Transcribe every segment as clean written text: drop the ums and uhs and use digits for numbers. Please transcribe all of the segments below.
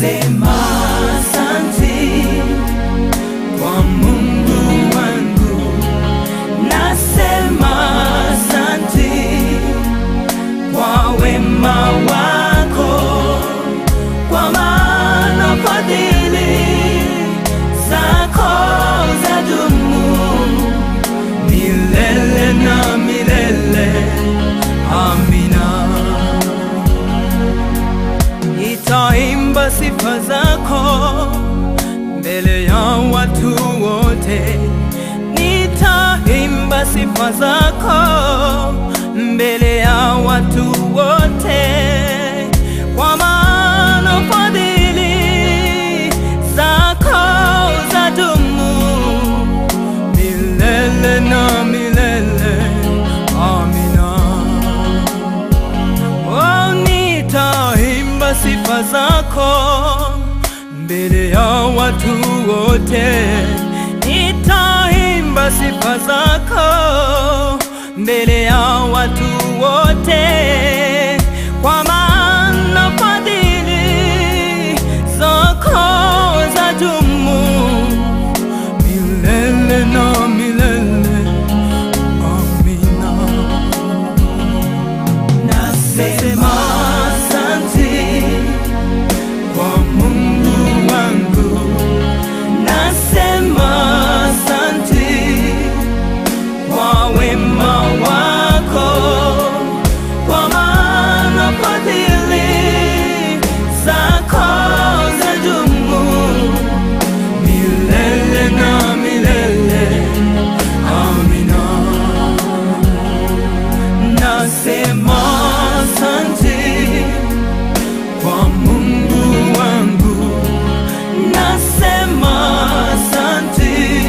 Nasema asante kwa Mungu wangu, nasema asante kwa wema wako, kwa maana fadhili zako zadumu milele na milele. Amina. Nitaimba sifa zako mbele ya watu wote, nitaimba sifa zako mbele ya watu wote, kwa maana fadhili zako zadumu milele na milele. Amina. Oh, nitaimba sifa zako mbele ya watu wote, nitaimba sifa zako mbele ya watu wote, kwa maana fadhili zako zadumu milele na milele. Amina. Nasema asante kwa Mungu wangu, nasema asante kwa wema wako, kwa maana fadhili zako zadumu milele na milele. Amina. Nasema asante kwa Mungu wangu, nasema asante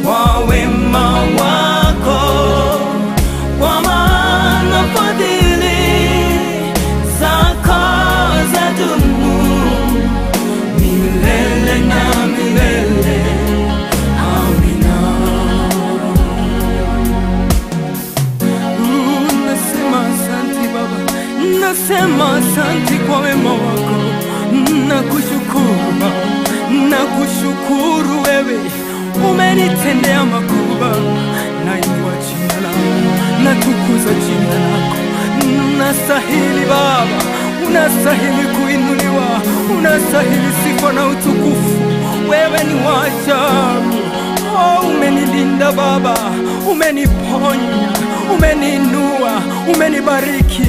kwa wema wako, kwa maana fadhili zako zadumu milele na milele. Amina. Nasema asante Baba, nasema asante kwa wema wako, nakushukuru Baba, nakushukuru wewe umenitendea makubwa. Nainua jina lako, natukuza jina lako. Unastahili Baba, unastahili kuinuliwa, unastahili sifa na utukufu. Wewe ni wa ajabu. Oh, umenilinda Baba, umeniponya, umeniinua, umenibariki.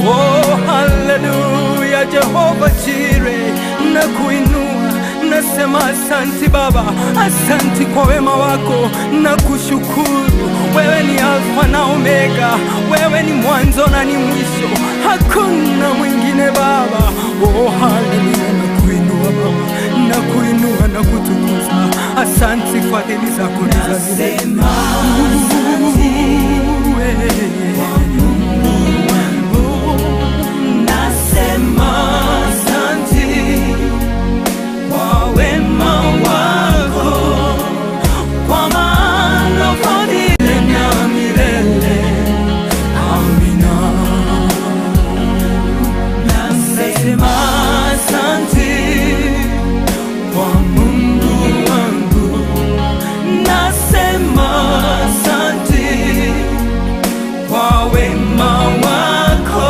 Oh, haleluya. Jehova Jireh, nakuinua, nasema asante Baba, asante kwa wema wako, nakushukuru. Wewe ni Alfa na Omega, wewe ni mwanzo na ni mwisho, hakuna mwingine Baba. Oh, haleluya. Nakuinua Baba, nakuinua na kutukuza. Asante, fadhili zako ni za milele. Nasema asante kwa Mungu wangu, nasema asante kwa wema wako, kwa maana fadhili na milele. Amina. Nasema asante kwa Mungu wangu, nasema asante kwa wema wako,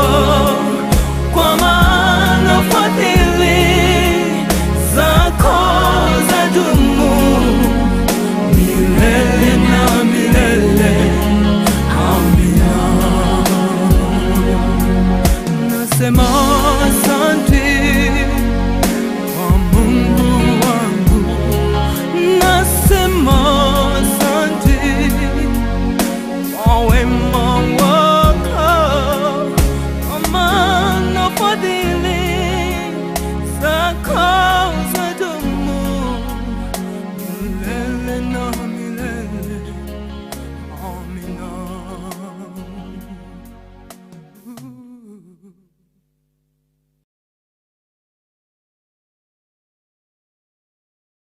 kwa maana fadhili zako zadumu milele na milele. Amina. Nasema asante kwa Mungu wangu, nasema asante kwa wema wako, kwa maana fadhili zako zadumu milele.